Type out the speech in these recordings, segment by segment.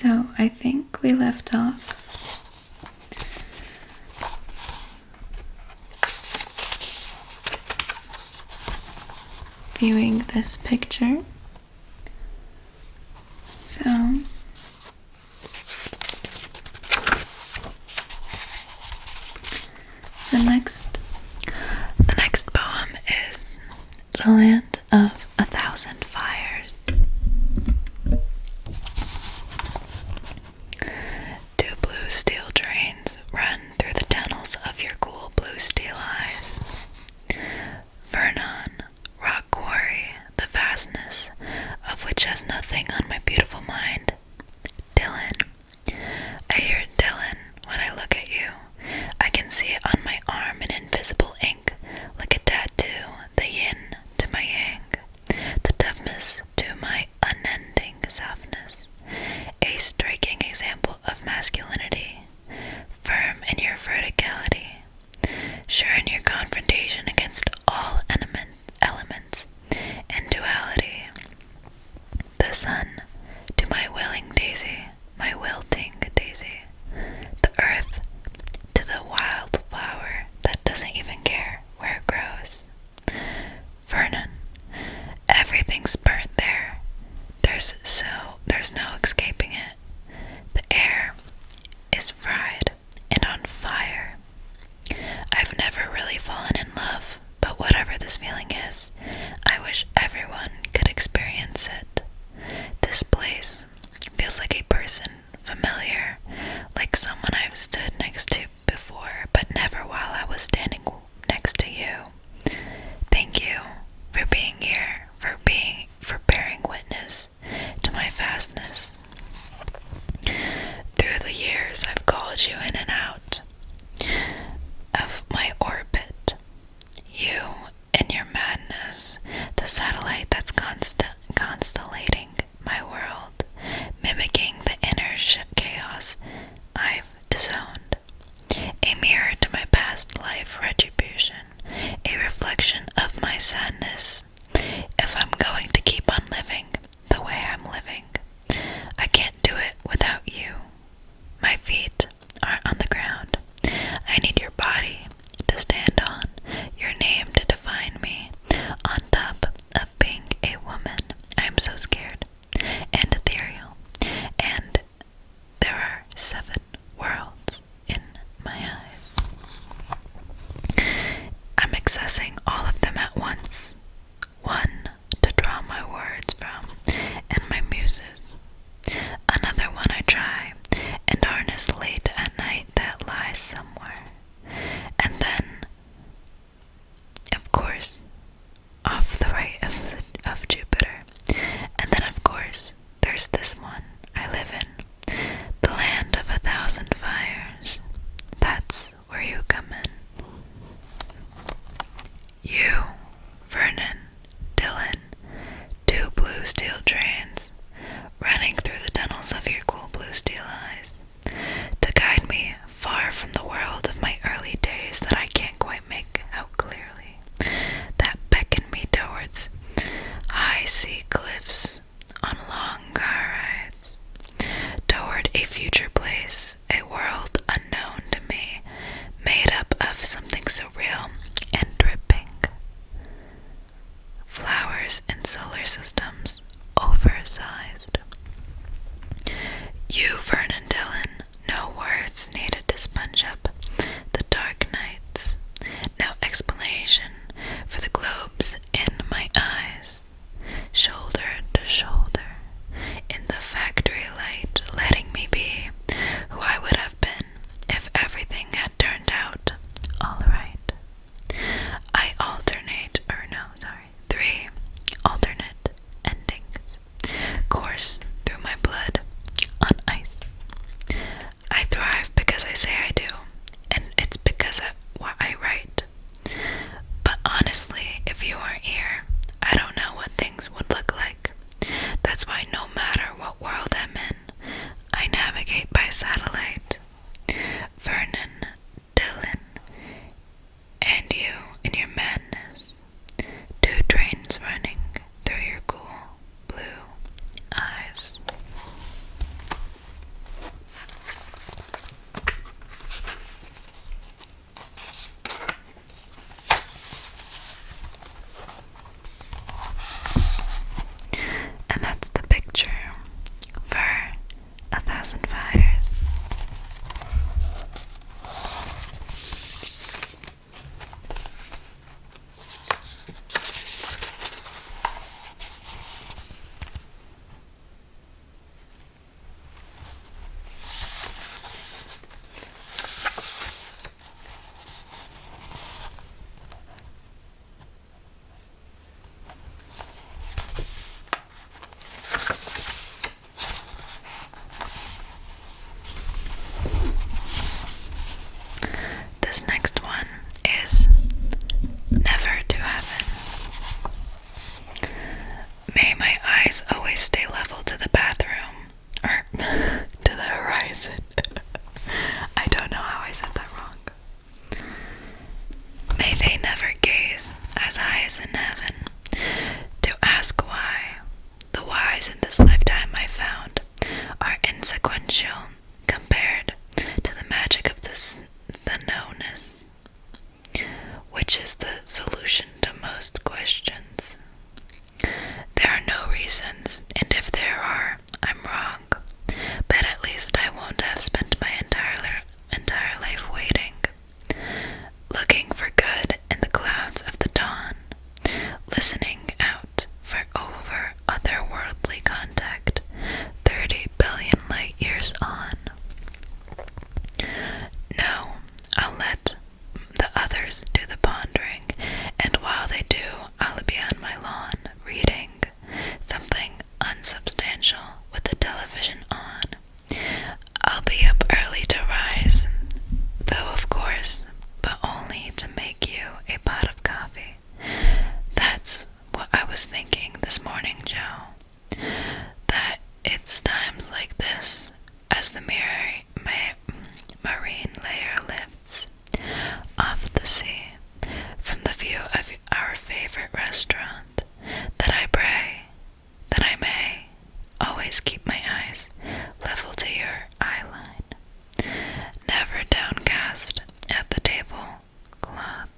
So I think we left off viewing this picture. So the next poem is The Land of 1,000 Fires. Two blue steel trains run through the tunnels of your cool blue steel eyes. Vernon, rock quarry, the vastness of which has nothing on my beautiful mind. Dylan, I hear Dylan when I look at you. I can see it on my arm in invisible ink, like a tattoo, the yin to my yang, the toughness to my unending softness, a striking example of masculinity, firm in your verticality, sure in your confrontation against all elements and duality. The sun to my willing daisy, my wilting daisy, the earth to the wild flower that doesn't even care where it grows. Vernon, everything's burnt there. There's no escaping it. The air is fried and on fire. I've never really fallen in love, but whatever this feeling is, I wish everyone could experience it. This place feels like a person familiar, like someone I've stood next to before, but never while I was standing next to you. Thank you for being here, for bearing witness to my vastness. Through the years, I've called you in and out of my orbit. You and your madness, the satellite that's constellating my world, mimicking the inner chaos I've disowned. A mirror to my past life retribution, a reflection of my sadness. If I'm going to keep on living the way I'm living, I can't do it without you. My feet aren't on the ground. I need your body to stand on, your name to define me. On top of being a woman, I'm so scared and ethereal, and there are 7 worlds in my eyes. I'm accessing all of them at once, one to draw my words from and my muses, another one I try and harness late at night that lies somewhere, and then, of course, off the right of Jupiter, and then of course there's this one I live in, the land of 1,000 fires. That's where you come in. You, Vernon, Dylan, two blue steel trains running through the tunnels of your cool blue steel eyes, to guide me far from the world of my early days that I can't quite make out clearly, that beckon me towards high sea cliffs on long car rides, toward a future place, a world unknown to me, made up of something so real and dripping. Flowers in solar systems, oversized. You, Vernon Dillon, no words needed to sponge up the dark nights, no explanation for the globes in my eyes, shoulder to shoulder, in the factory light, letting me be who I would have been if everything had turned out all right. I alternate, 3 alternate endings course through my blood on ice. 1,000 fires. This next one is never to heaven. May my eyes always stay level to the bathroom, or to the horizon. I don't know how I said that wrong. May they never gaze as high as in heaven, to ask why. The whys in this lifetime I found are insequential compared to the magic of the knownness, which is the solution to most questions. There are no reasons, and if there are, I'm wrong, but at least I won't have spent my entire life waiting, looking for good in the clouds of the dawn, listening out for over otherworldly contact 30 billion light years on. No, I'll let the others do the pondering, and while they do, I'll be on my lawn reading something unsubstantial with the television on. I'll be up early to rise, though of course, but only to make you a pot of coffee. That's what I was thinking this morning, Joe. That it's times like this, as the marine layer lifts off the sea from the view of our favorite restaurant, that I pray that I may always keep my eyes level to your eyeline, never downcast at the table cloth,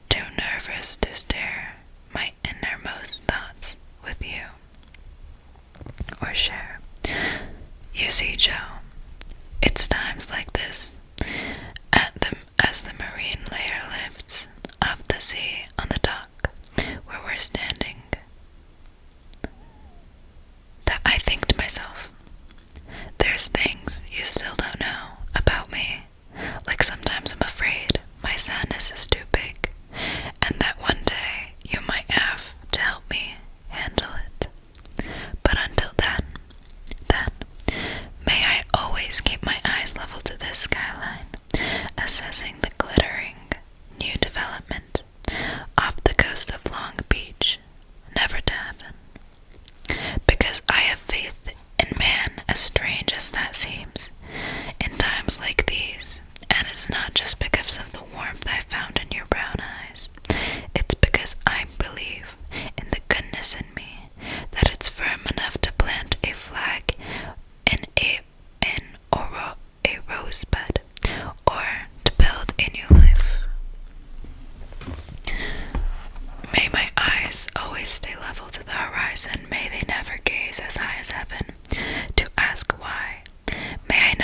too nervous to stare my innermost thoughts with you, or share. You see, Joe, it's times like this, as the marine layer lifts off the sea on the dock where we're standing, that I think to myself, there's things you still don't know about me. Like sometimes I'm afraid my sadness is too big, and that one day you might have to help me handle it. But until then, may I always keep my eyes level to this skyline, assessing the glittering new development off the coast of Long Beach, never to heaven. Because I have faith in man, as strange as that seems, in times like these, and it's not just because of the warmth I found in your brown eyes. It's because I believe in the goodness in me, that it's firm enough to plant a flag in a rosebud, or to build a new life. May my eyes always stay level to the horizon, may they never gaze as high as heaven, to ask why. May I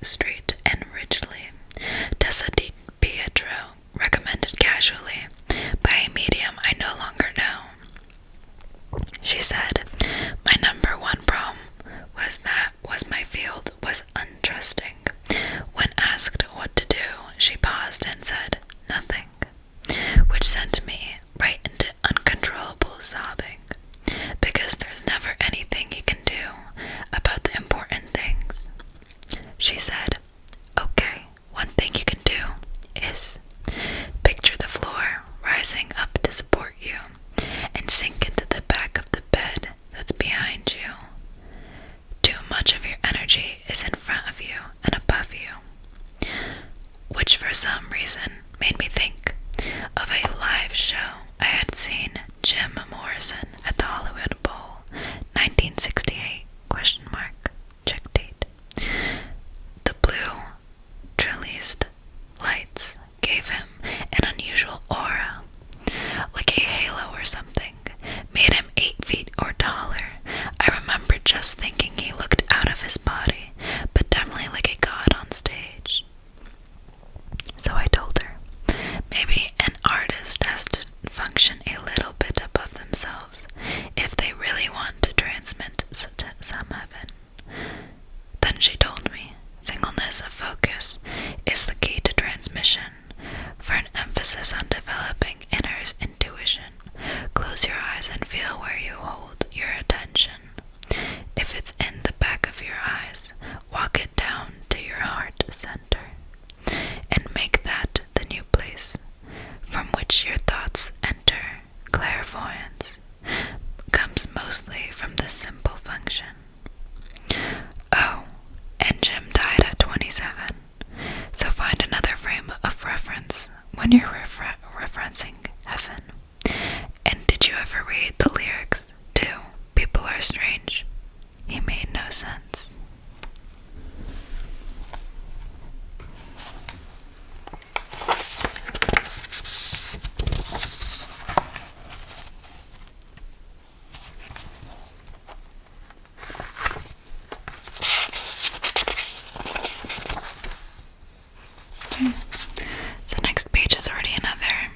straight and rigidly. Tessa Di Pietro recommended casually, by a medium I no longer know. She said, my number one problem was my field was untrusting. When asked what to do, she paused and said, nothing, which sent me right into uncontrollable sobbing, because there's never anything you can do about the important things. She said, okay, one thing you can do is picture the floor rising up to support you and sink into the back of the bed that's behind you. Too much of your energy is in front of you and above you, which for some reason made me think of a live show I had seen Jim Morrison at the Hollywood Bowl, 1968, ? Check date. The blue trellised lights gave him an unusual aura, like a halo or something, made him 8 feet or taller. I remember just thinking he looked out of his body, but definitely like a god on stage. So I told her, maybe an artist has to function a little bit above themselves if they really want to transmit some heaven. Then she told me, singleness of focus is the key to transmission. For an emphasis on developing inner intuition, close your eyes and feel where you hold your attention. If it's in the back of your eyes, walk it down to your heart center, and make that the new place from which your thoughts enter. Clairvoyance comes mostly from this simple function. Oh, and Jim died at 27, so find another frame of reference when you're referencing heaven. And did you ever read the lyrics to People Are Strange? He made no sense. So next page is already another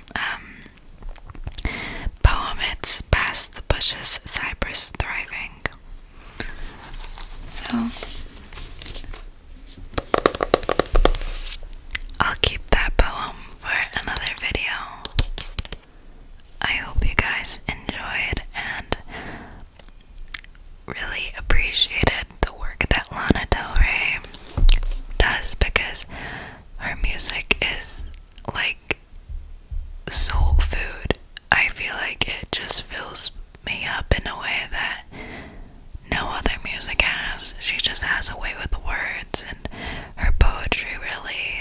poem. It's Past the Bushes, Cypress Thriving. So I'll keep that poem for another video. I hope you guys enjoyed and really appreciated the work that Lana Del Rey does, because her music is like soul food. I feel like it just fills me up in a way that no other music has. She just has a way with words, and her poetry really